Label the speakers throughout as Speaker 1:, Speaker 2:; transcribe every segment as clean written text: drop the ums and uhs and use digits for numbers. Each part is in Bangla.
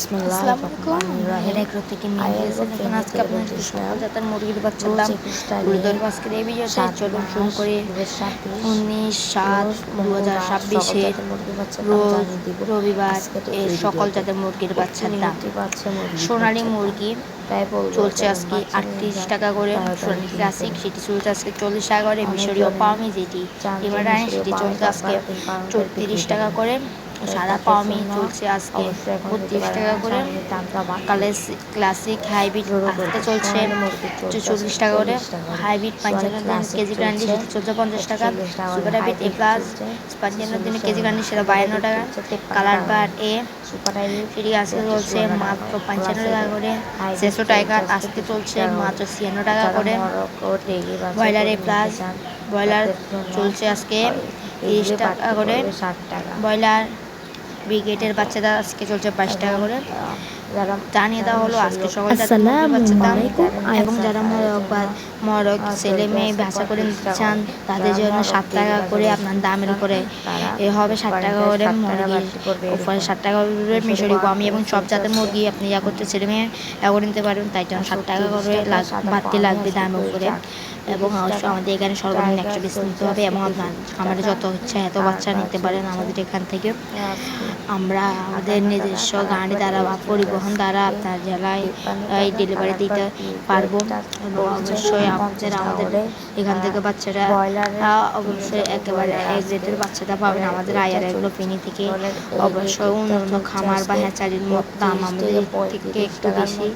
Speaker 1: আসসালামু থেকে এখন আজকে আপনাদের সকল জাতের মুরগির বাচ্চার দাম তুলে ধরবো আজকের এই ভিডিওতে। চলুন শুরু করে 19/7/2026 রোজ রবিবার এর সকল জাতের মুরগির বাচ্চার দাম। সোনালী মুরগি চলছে আজকে 38 টাকা করে, সোনালী ক্লাসিক সেটি চলছে আজকে 40 টাকা করে, মিশরীয় পাওমি যেটি ইমারানি সেটি চলছে আজকে 34 টাকা করে, সাদা পাওমি চলছে আজকে 32 টাকা করে, ক্লাসিক হাইব্রিড আজকে চলছে 40 টাকা করে, হাইব্রিড 55 দিন কেজি গ্যারান্টি সেটি চলছে 50 টাকা, সুপার হাইব্রিড এ প্লাস 55 দিনের কেজি গ্যারান্টি সেটা 52 টাকা, কালার বার এ সেটি আজকে চলছে মাত্র 55 টাকা করে, সেসো টাইগার আজকে চলছে মাত্র 96 টাকা করে, ব্রয়লার এ প্লাস ব্রয়লার চলছে আজকে 30 টাকা করে, ব্রয়লার ব্রিগেডের বাচ্চাটা আজকে চলছে 22 টাকা করে। জানিয়ে দেওয়া হলো আজকে সকল জাতের বাচ্চার দাম। এবং যারা মরক ছেলে মেয়ে বাচ্চা করে নিতে চান তাদের জন্য 7 টাকা করে আপনার দামের উপরে এ হবে 7 টাকা করে মুরগির উপরে 7 টাকা করে মিশরি পামি, এবং সব জাতের মুরগি আপনি ইয়া করতে ছেলে মেয়ে করে নিতে পারবেন, তাই জন্য 7 টাকা করে বাড়তি লাগবে দামের উপরে। এবং অবশ্যই আমাদের এখানে সর্বনিম্ন 100 পিস নিতে হবে, এবং আপনার আমাদের যত ইচ্ছা এত বাচ্চা নিতে পারেন আমাদের এখান থেকে। আমরা আমাদের নিজস্ব গাড়ি দ্বারা বা পরিবহন দ্বারা আপনার জেলায় ডেলিভারি দিতে পারবো, এবং অবশ্যই আমাদের এখান থেকে বাচ্চারা অবশ্যই একেবারে এক রেটের বাচ্চাটা পাবেন আমাদের আয়ার এগুলো ফেনী থেকে। অবশ্যই অন্য খামার বা হ্যাচারির দাম আমাদের থেকে একটু বেশি,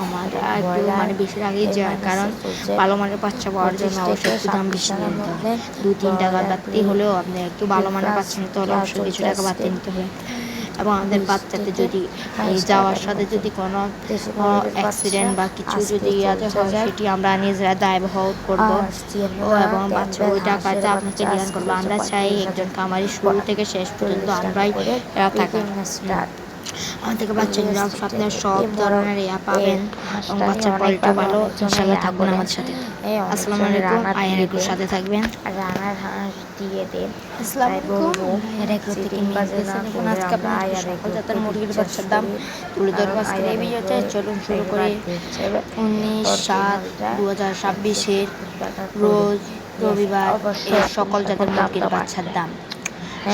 Speaker 1: আমার একটু মানে বেশির আগেই যায়, কারণ ভালো মানের বাচ্চা পাওয়ার জন্য অবশ্যই একটু দাম বেশি নিতে হবে। 2-3 টাকা বাড়তি হলেও আপনি একটু ভালো মানের বাচ্চা নিতে হলে অবশ্যই কিছু টাকা বাড়তি নিতে হবে। এবং আমাদের বাচ্চাতে যদি যাওয়ার সাথে যদি কোনো অ্যাক্সিডেন্ট বা কিছু যদি ইয়াতে হয় সেটি আমরা নিজেরা দায়বহন করবো, এবং বাচ্চা ওই টাকাটা আপনাকে রিটার্ন করবো। আমরা চাই একজন খামারি শুরু থেকে শেষ পর্যন্ত আমরাই থাকি। আমার থেকে বাচ্চা নিলে আপনার সব ধরনের ইয়া পাবেন, এবং বাচ্চার কোয়ালিটি ভালো। ইনশাআল্লাহ থাকুন আমাদের সাথে। আসসালামু আলাইকুম, আয়ার এগুলোর সাথে থাকবেন।
Speaker 2: রানার হাঁস দিয়ে দেন।
Speaker 1: এখন আজকে আপনাদের সকল জাতের মুরগির বাচ্চার দাম তুলে ধরবো আজকের এই ভিডিওতে। চলুন শুরু করে 19/7/2026 রোজ রবিবার এর সকল জাতের মুরগির বাচ্চার দাম।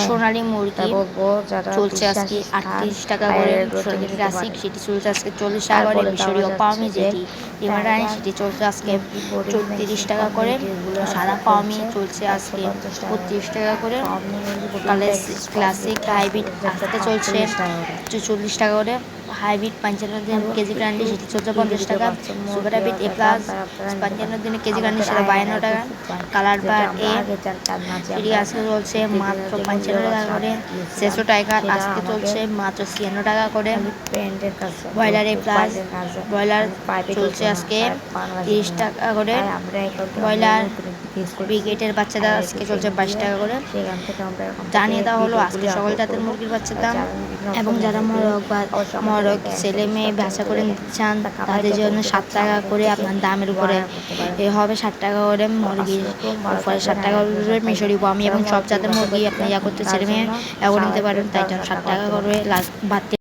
Speaker 1: সোনালী মুরগি চলছে আজকে 38 টাকা করে, সোনালী ক্লাসিক সেটি চলছে আজকে 40 টাকা করে, মিশরীয় পাওমি যেটি ইমারানি সেটি চলছে আজকে 34 টাকা করে, সাদা পাওমি চলছে আজকে 32 টাকা করে, ক্লাসিক হাইব্রিড আজকে চলছে 40 টাকা করে, হাইব্রিড 55 দিন কেজি গ্যারান্টি সেটি চলছে 50 টাকা, সুপার হাইব্রিড এ প্লাস 55 দিনের কেজি গ্যারান্টি সেটা 52 টাকা, কালার বার এ সেটি আজকে চলছে মাত্র 55 টাকা করে, সেসো টাইগার আজকে চলছে মাত্র 96 টাকা করে, ব্রয়লার এ প্লাস ব্রয়লার চলছে আজকে 30 টাকা করে, ব্রয়লার ব্রিগেডের বাচ্চাটা আজকে চলছে 22 টাকা করে। জানিয়ে দেওয়া হলো আজকে সকল জাতের মুরগির বাচ্চার দাম। এবং যারা মরক ছেলে মেয়ে বাচ্চা করে নিতে চান তাদের জন্য 7 টাকা করে আপনার দামের উপরে এ হবে 7 টাকা করে মুরগির উপরে 7 টাকা করে মিশরি পাওমি, এবং সব জাতের মুরগি আপনি ইয়া করতে ছেলে মেয়ে করে নিতে পারেন, তাই জন্য 7 টাকা করে বাড়তি